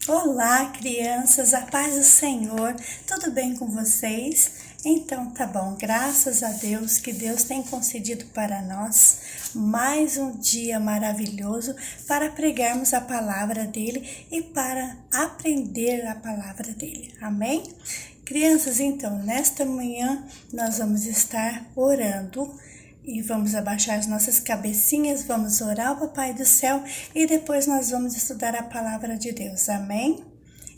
Olá, crianças, a paz do Senhor, tudo bem com vocês? Então tá bom, graças a Deus que Deus tem concedido para nós mais um dia maravilhoso para pregarmos a palavra dele e para aprender a palavra dele, amém? Crianças, então, nesta manhã nós vamos estar orando e vamos abaixar as nossas cabecinhas, vamos orar ao Papai do Céu e depois nós vamos estudar a palavra de Deus, amém?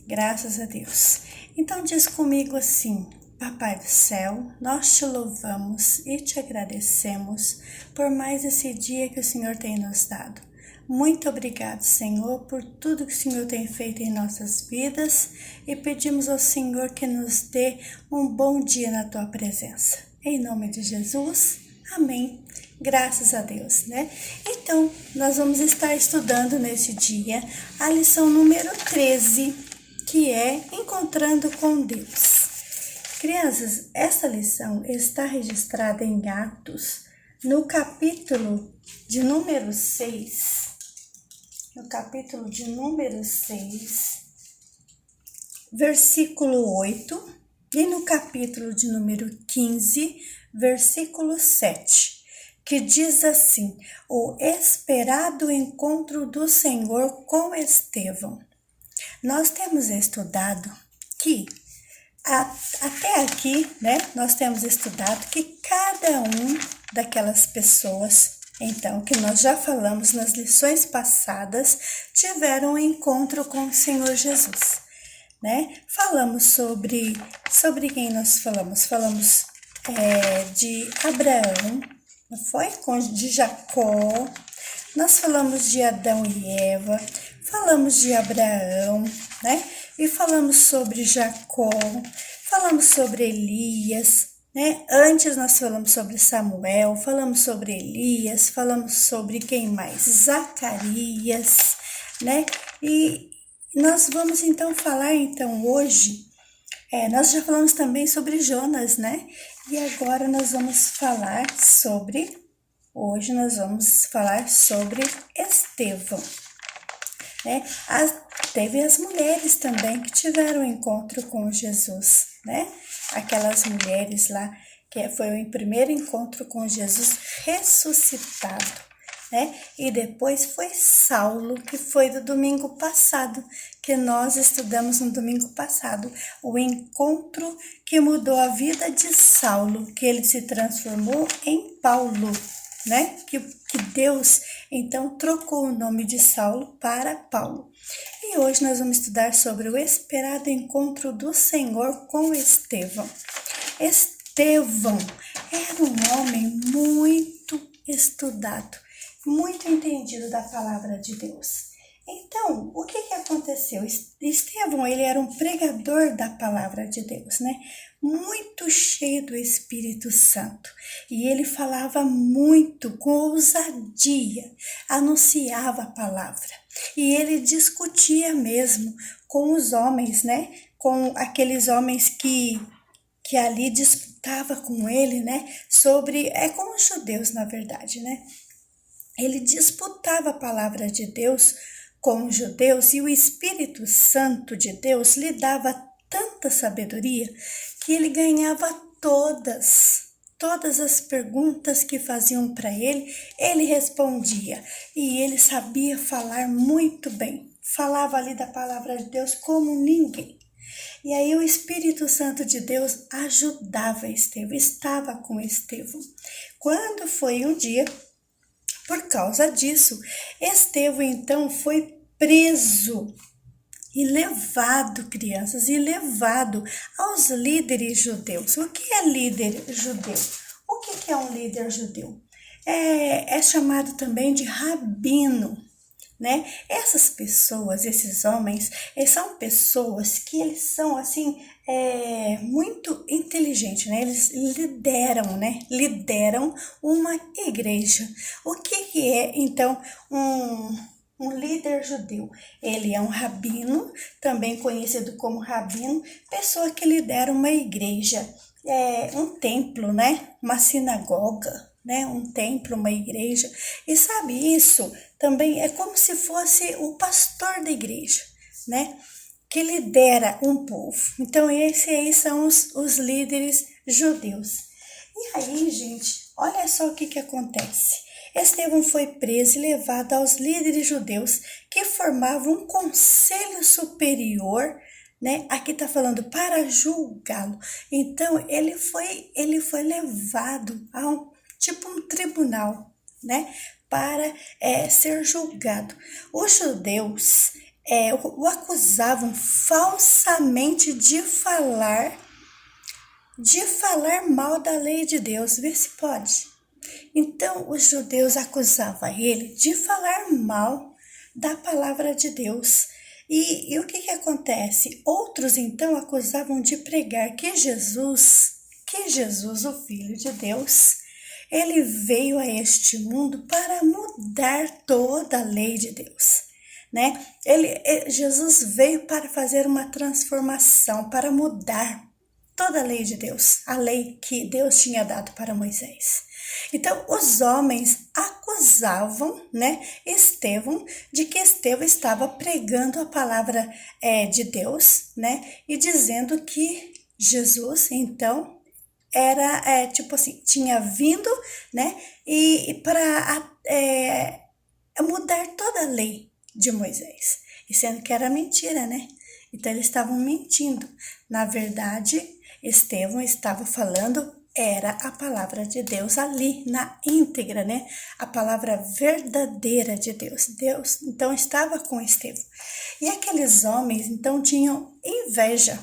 Graças a Deus. Então diz comigo assim: Papai do Céu, nós te louvamos e te agradecemos por mais esse dia que o Senhor tem nos dado. Muito obrigado, Senhor, por tudo que o Senhor tem feito em nossas vidas e pedimos ao Senhor que nos dê um bom dia na tua presença. Em nome de Jesus, amém. Graças a Deus, né? Então, nós vamos estar estudando nesse dia a lição número 13, que é Encontrando com Deus. Crianças, essa lição está registrada em Atos, no capítulo de número 6. No capítulo de número 6, versículo 8, e no capítulo de número 15, versículo 7, que diz assim: o esperado encontro do Senhor com Estevão. Nós temos estudado que, até aqui, né, nós temos estudado que cada um daquelas pessoas, então, que nós já falamos nas lições passadas, tiveram um encontro com o Senhor Jesus, né? Falamos sobre quem nós falamos? Falamos de Abraão, não foi? De Jacó, nós falamos de Adão e Eva, falamos de Abraão, né? E falamos sobre Jacó, falamos sobre Elias, né? Antes nós falamos sobre Samuel, falamos sobre Elias, falamos sobre quem mais? Zacarias, né? E nós vamos então falar hoje, nós já falamos também sobre Jonas, né? E agora hoje nós vamos falar sobre Estevão, né? Teve as mulheres também que tiveram encontro com Jesus, né? Aquelas mulheres lá, que foi o primeiro encontro com Jesus ressuscitado, né? E depois foi Saulo, que foi do domingo passado, que nós estudamos no domingo passado, o encontro que mudou a vida de Saulo, que ele se transformou em Paulo, né? Que Deus, então, trocou o nome de Saulo para Paulo. E hoje nós vamos estudar sobre o esperado encontro do Senhor com Estevão. Estevão era um homem muito estudado, muito entendido da palavra de Deus. Então, o que aconteceu? Estevão, ele era um pregador da palavra de Deus, né? Muito cheio do Espírito Santo. E ele falava muito, com ousadia, anunciava a palavra. E ele discutia mesmo com os homens, né? Com aqueles homens que ali disputava com ele, né? Com os judeus, na verdade, né? Ele disputava a palavra de Deus com os judeus e o Espírito Santo de Deus lhe dava tanta sabedoria que ele ganhava todas as perguntas que faziam para ele respondia. E ele sabia falar muito bem, falava ali da palavra de Deus como ninguém. E aí o Espírito Santo de Deus ajudava Estevão, estava com Estevão. Quando foi um dia, por causa disso, Estevão então foi preso e levado, crianças, e levado aos líderes judeus. O que é líder judeu? O que é um líder judeu? É chamado também de rabino, né? Essas pessoas, esses homens, são pessoas que eles são assim muito inteligentes, né? Eles lideram uma igreja. O que é então um líder judeu? Ele é um rabino, também conhecido como rabino, pessoa que lidera uma igreja, um templo, né? Uma sinagoga, né? Um templo, uma igreja. E sabe, isso também é como se fosse o pastor da igreja, né? Que lidera um povo. Então, esses aí são os líderes judeus. E aí, gente, olha só o que acontece. Estevão foi preso e levado aos líderes judeus que formavam um conselho superior, né? Aqui está falando para julgá-lo. Então, ele foi levado a um tribunal, né? Para ser julgado. Os judeus o acusavam falsamente de falar mal da lei de Deus. Vê se pode. Então, os judeus acusavam ele de falar mal da palavra de Deus. E o que acontece? Outros, então, acusavam de pregar que Jesus, o Filho de Deus, ele veio a este mundo para mudar toda a lei de Deus, né? Jesus veio para fazer uma transformação, para mudar toda a lei de Deus, a lei que Deus tinha dado para Moisés. Então, os homens acusavam, né, Estevão de que Estevão estava pregando a palavra de Deus, né, e dizendo que Jesus, então, era, tipo assim, tinha vindo, né, e para mudar toda a lei de Moisés, e sendo que era mentira, né? Então, eles estavam mentindo. Na verdade, Estevão estava falando era a palavra de Deus ali na íntegra, né? A palavra verdadeira de Deus. Deus, então, estava com Estevão. E aqueles homens, então, tinham inveja,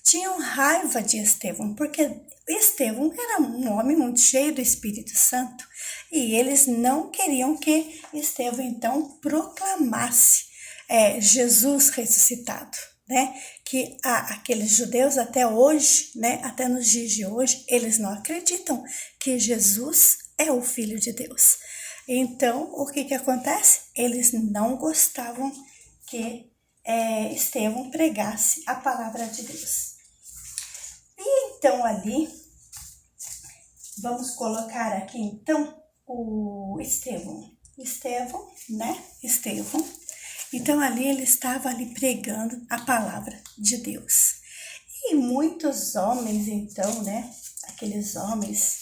tinham raiva de Estevão, porque Estevão era um homem muito cheio do Espírito Santo e eles não queriam que Estevão, então, proclamasse Jesus ressuscitado, né? Que aqueles judeus até hoje, né? Até nos dias de hoje, eles não acreditam que Jesus é o Filho de Deus. Então, o que acontece? Eles não gostavam que Estevão pregasse a palavra de Deus. E então ali, vamos colocar aqui então o Estevão, né? Estevão. Então ali ele estava ali pregando a palavra de Deus. E muitos homens então, né? Aqueles homens,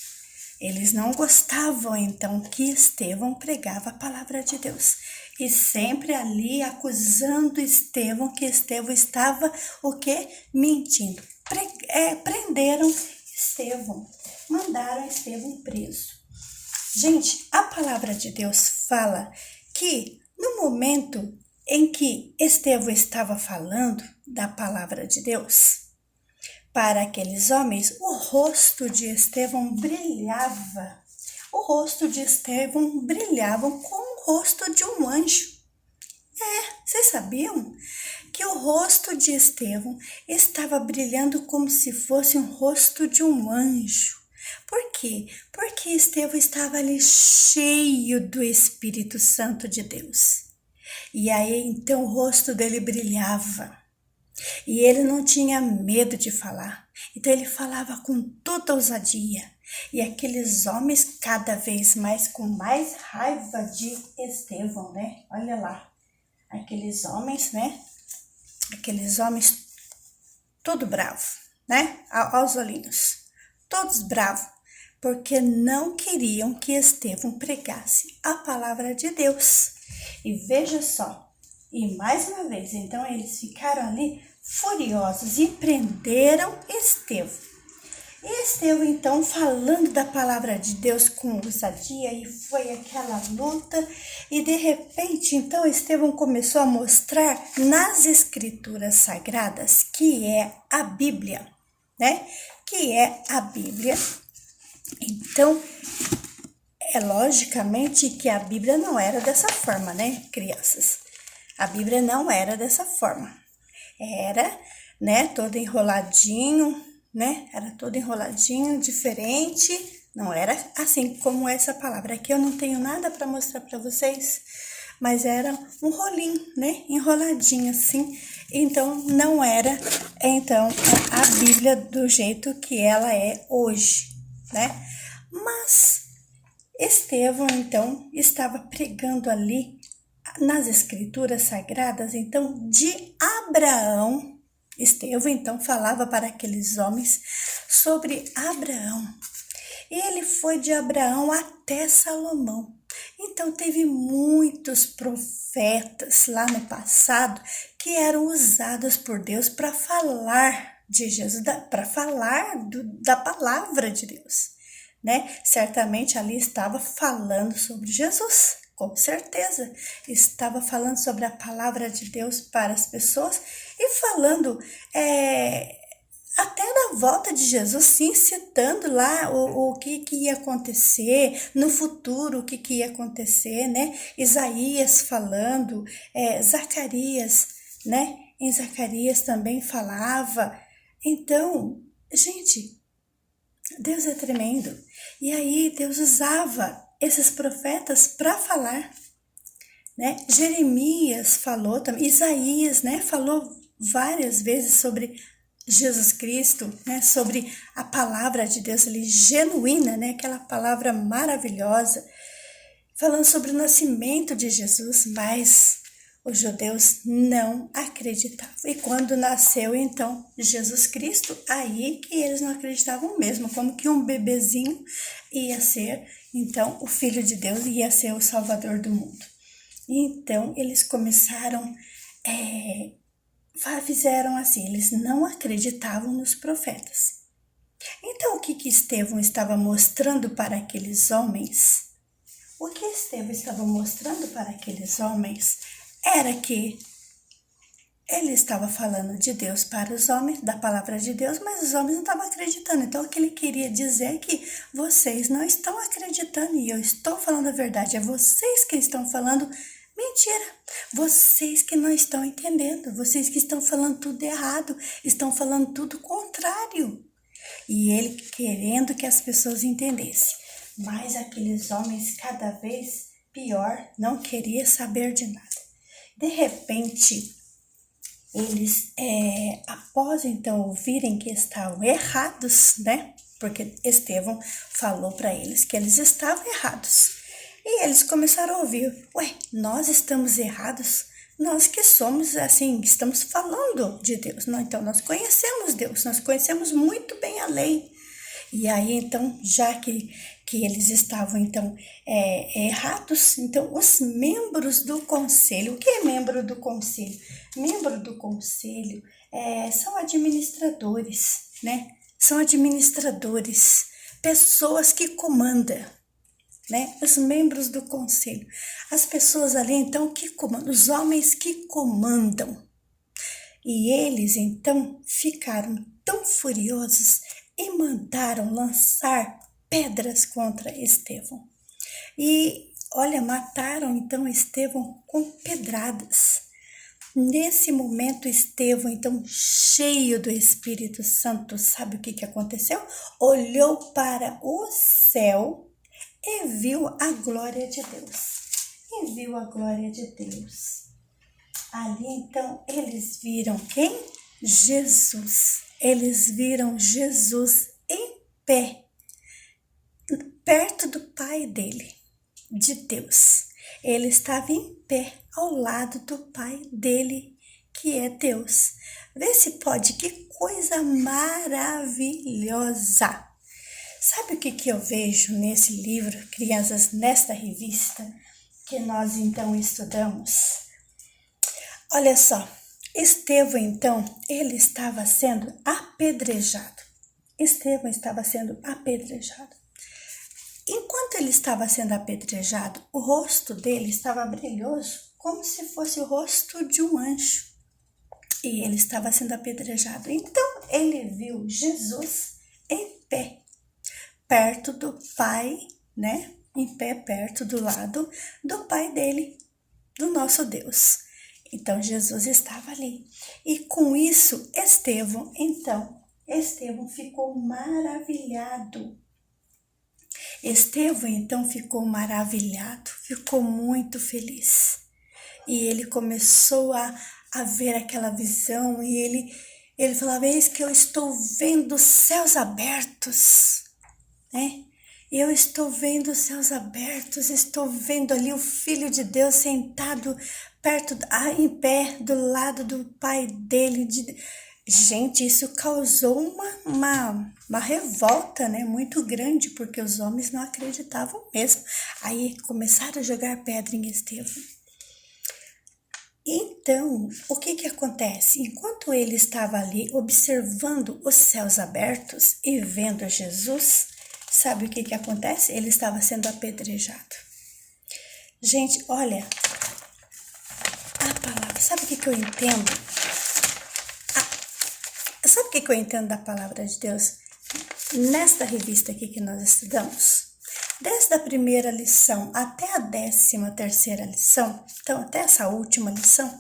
eles não gostavam então que Estevão pregava a palavra de Deus. E sempre ali acusando Estevão que Estevão estava o quê? Mentindo. Prenderam Estevão, mandaram Estevão preso. Gente, a palavra de Deus fala que no momento em que Estevão estava falando da palavra de Deus para aqueles homens, o rosto de Estevão brilhava. O rosto de Estevão brilhava como o rosto de um anjo. Vocês sabiam que o rosto de Estevão estava brilhando como se fosse um rosto de um anjo? Por quê? Porque Estevão estava ali cheio do Espírito Santo de Deus. E aí, então, o rosto dele brilhava. E ele não tinha medo de falar. Então, ele falava com toda ousadia. E aqueles homens, cada vez mais, com mais raiva de Estevão, né? Olha lá. Aqueles homens, né? Aqueles homens todo bravo, né? Aos olhinhos. Todos bravos. Porque não queriam que Estevão pregasse a palavra de Deus. E veja só, e mais uma vez, então eles ficaram ali furiosos e prenderam Estevão. E Estevão, então, falando da palavra de Deus com ousadia, e foi aquela luta, e de repente, então, Estevão começou a mostrar nas escrituras sagradas, que é a Bíblia, né? Que é a Bíblia. Então, logicamente que a Bíblia não era dessa forma, né, crianças? A Bíblia não era dessa forma. Era, né, todo enroladinho, né? Era todo enroladinho, diferente. Não era assim como essa palavra. Aqui eu não tenho nada para mostrar para vocês, mas era um rolinho, né? Enroladinho assim. Então, não era, então, a Bíblia do jeito que ela é hoje, né? Mas Estevão, então, estava pregando ali nas escrituras sagradas, então, de Abraão. Estevão, então, falava para aqueles homens sobre Abraão. Ele foi de Abraão até Salomão. Então, teve muitos profetas lá no passado que eram usados por Deus para falar de Jesus, para falar da palavra de Deus, né? Certamente ali estava falando sobre Jesus, com certeza. Estava falando sobre a palavra de Deus para as pessoas e falando até da volta de Jesus, sim, citando lá o que ia acontecer no futuro, o que ia acontecer, né? Isaías falando, Zacarias, né? Em Zacarias também falava. Então, gente, Deus é tremendo. E aí Deus usava esses profetas para falar, né? Jeremias falou também, Isaías, né? Falou várias vezes sobre Jesus Cristo, né? Sobre a palavra de Deus ali, genuína, né? Aquela palavra maravilhosa, falando sobre o nascimento de Jesus, mas os judeus não acreditavam. E quando nasceu, então, Jesus Cristo, aí que eles não acreditavam mesmo, como que um bebezinho ia ser, então, o Filho de Deus ia ser o Salvador do mundo. Então, eles começaram, fizeram assim, eles não acreditavam nos profetas. Então, o que Estevão estava mostrando para aqueles homens? O que Estevão estava mostrando para aqueles homens era que ele estava falando de Deus para os homens, da palavra de Deus, mas os homens não estavam acreditando. Então, o que ele queria dizer é que vocês não estão acreditando e eu estou falando a verdade. É vocês que estão falando mentira. Vocês que não estão entendendo. Vocês que estão falando tudo errado. Estão falando tudo contrário. E ele querendo que as pessoas entendessem. Mas aqueles homens, cada vez pior, não queriam saber de nada. De repente, eles, após então ouvirem que estavam errados, né? Porque Estevão falou para eles que eles estavam errados. E eles começaram a ouvir, nós estamos errados? Nós que somos, assim, estamos falando de Deus. Não, então, nós conhecemos Deus, nós conhecemos muito bem a lei. E aí, então, já que eles estavam, então, errados, então, os membros do conselho, o que é membro do conselho? Membro do conselho são administradores, né? São administradores, pessoas que comandam, né? Os membros do conselho. As pessoas ali, então, que comandam, os homens que comandam. E eles, então, ficaram tão furiosos e mandaram lançar pedras contra Estevão. E, olha, mataram então Estevão com pedradas. Nesse momento, Estevão, então, cheio do Espírito Santo, sabe o que aconteceu? Olhou para o céu e viu a glória de Deus. Ali, então, eles viram quem? Jesus. Eles viram Jesus em pé, perto do Pai dele, de Deus. Ele estava em pé ao lado do Pai dele, que é Deus. Vê se pode, que coisa maravilhosa. Sabe o que eu vejo nesse livro, Crianças, nesta revista, que nós então estudamos? Olha só. Estevão, então, ele estava sendo apedrejado. Enquanto ele estava sendo apedrejado, o rosto dele estava brilhoso, como se fosse o rosto de um anjo. E ele estava sendo apedrejado. Então, ele viu Jesus em pé, perto do Pai, né? Em pé, perto do lado do Pai dele, do nosso Deus. Então, Jesus estava ali. E com isso, Estevão ficou maravilhado. Ficou muito feliz. E ele começou a ver aquela visão e ele falava, eis que eu estou vendo os céus abertos, né? Eu estou vendo os céus abertos, estou vendo ali o Filho de Deus sentado em pé, do lado do Pai dele. Gente, isso causou uma revolta, né, muito grande, porque os homens não acreditavam mesmo. Aí começaram a jogar pedra em Estevão. Então, o que acontece? Enquanto ele estava ali observando os céus abertos e vendo Jesus, sabe o que acontece? Ele estava sendo apedrejado. Gente, olha, a palavra, sabe o que eu entendo? Sabe o que eu entendo da palavra de Deus? Nesta revista aqui que nós estudamos, desde a primeira lição até a 13ª lição, então até essa última lição,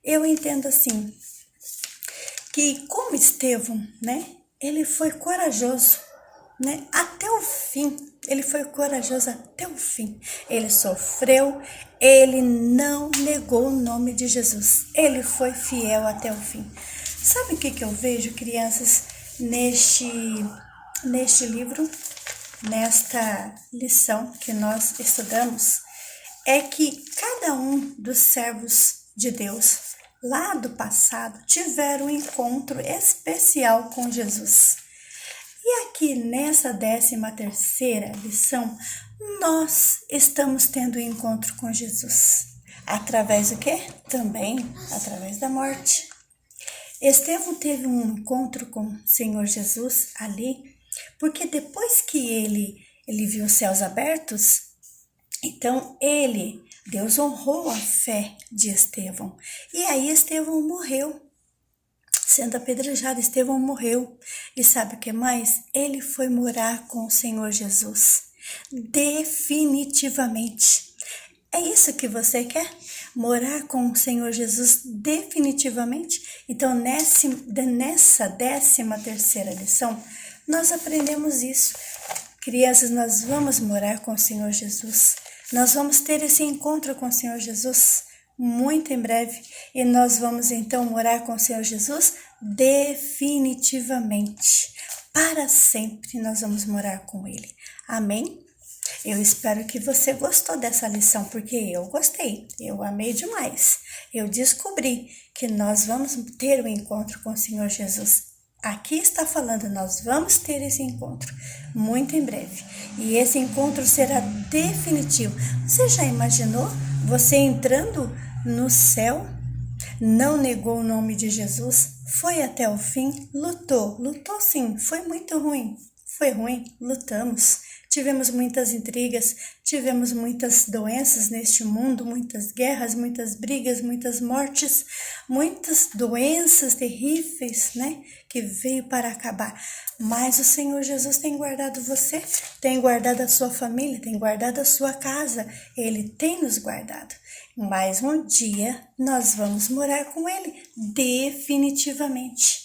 eu entendo assim, que como Estevão, né, ele foi corajoso, né, até o fim. Ele foi corajoso até o fim. Ele sofreu, ele não negou o nome de Jesus. Ele foi fiel até o fim. Sabe o que eu vejo, crianças, neste livro, nesta lição que nós estudamos? É que cada um dos servos de Deus lá do passado tiveram um encontro especial com Jesus. E aqui nessa 13ª lição, nós estamos tendo um encontro com Jesus. Através do quê? Também através da morte. Estevão teve um encontro com o Senhor Jesus ali, porque depois que ele viu os céus abertos, então Deus honrou a fé de Estevão. E aí Estevão morreu. Sendo apedrejado, Estevão morreu. E sabe o que mais? Ele foi morar com o Senhor Jesus. Definitivamente. É isso que você quer? Morar com o Senhor Jesus definitivamente? Então, nessa 13ª lição, nós aprendemos isso. Crianças, nós vamos morar com o Senhor Jesus. Nós vamos ter esse encontro com o Senhor Jesus muito em breve. E nós vamos então morar com o Senhor Jesus definitivamente. Para sempre nós vamos morar com Ele. Amém? Eu espero que você gostou dessa lição, porque eu gostei, eu amei demais. Eu descobri que nós vamos ter um encontro com o Senhor Jesus. Aqui está falando, nós vamos ter esse encontro muito em breve. E esse encontro será definitivo. Você já imaginou você entrando no céu? Não negou o nome de Jesus? Foi até o fim? Lutou sim, foi muito ruim. Foi ruim, lutamos. Tivemos muitas intrigas, tivemos muitas doenças neste mundo, muitas guerras, muitas brigas, muitas mortes, muitas doenças terríveis, né? Que veio para acabar. Mas o Senhor Jesus tem guardado você, tem guardado a sua família, tem guardado a sua casa. Ele tem nos guardado. Mas um dia nós vamos morar com Ele, definitivamente.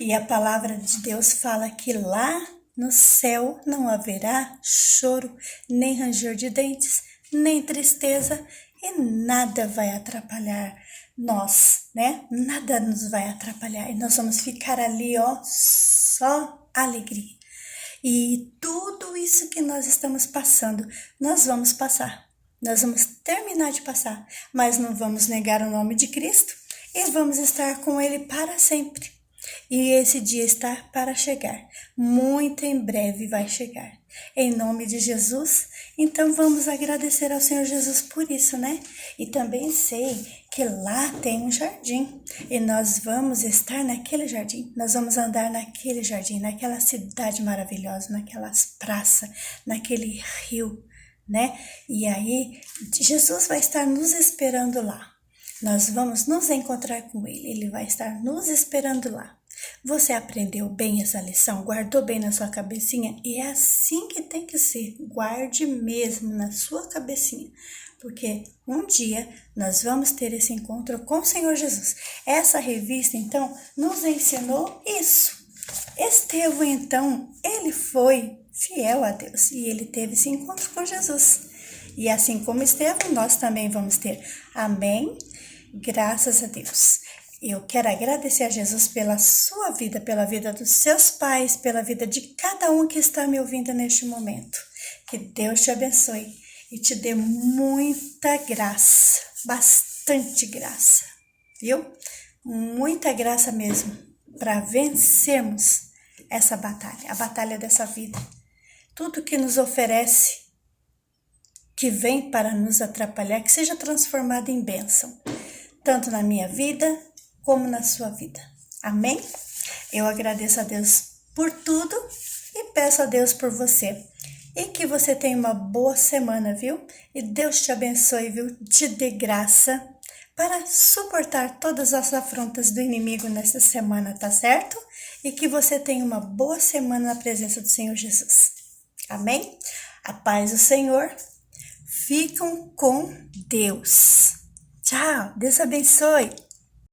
E a palavra de Deus fala que lá no céu não haverá choro, nem ranger de dentes, nem tristeza, e nada vai atrapalhar nós, né? Nada nos vai atrapalhar. E nós vamos ficar ali, ó, só alegria. E tudo isso que nós estamos passando, nós vamos passar. Nós vamos terminar de passar, mas não vamos negar o nome de Cristo e vamos estar com Ele para sempre. E esse dia está para chegar, muito em breve vai chegar, em nome de Jesus. Então vamos agradecer ao Senhor Jesus por isso, né? E também sei que lá tem um jardim, e nós vamos estar naquele jardim, nós vamos andar naquele jardim, naquela cidade maravilhosa, naquelas praças, naquele rio, né? E aí Jesus vai estar nos esperando lá. Nós vamos nos encontrar com Ele, Ele vai estar nos esperando lá. Você aprendeu bem essa lição? Guardou bem na sua cabecinha? E é assim que tem que ser. Guarde mesmo na sua cabecinha. Porque um dia nós vamos ter esse encontro com o Senhor Jesus. Essa revista, então, nos ensinou isso. Estevão, então, ele foi fiel a Deus e ele teve esse encontro com Jesus. E assim como Estevão, nós também vamos ter. Amém? Graças a Deus. Eu quero agradecer a Jesus pela sua vida, pela vida dos seus pais, pela vida de cada um que está me ouvindo neste momento. Que Deus te abençoe e te dê muita graça, bastante graça, viu? Muita graça mesmo, para vencermos essa batalha, a batalha dessa vida. Tudo que nos oferece, que vem para nos atrapalhar, que seja transformado em bênção, tanto na minha vida como na sua vida. Amém? Eu agradeço a Deus por tudo e peço a Deus por você. E que você tenha uma boa semana, viu? E Deus te abençoe, viu? Te dê graça para suportar todas as afrontas do inimigo nesta semana, tá certo? E que você tenha uma boa semana na presença do Senhor Jesus. Amém? A paz do Senhor. Ficam com Deus. Tchau. Deus abençoe.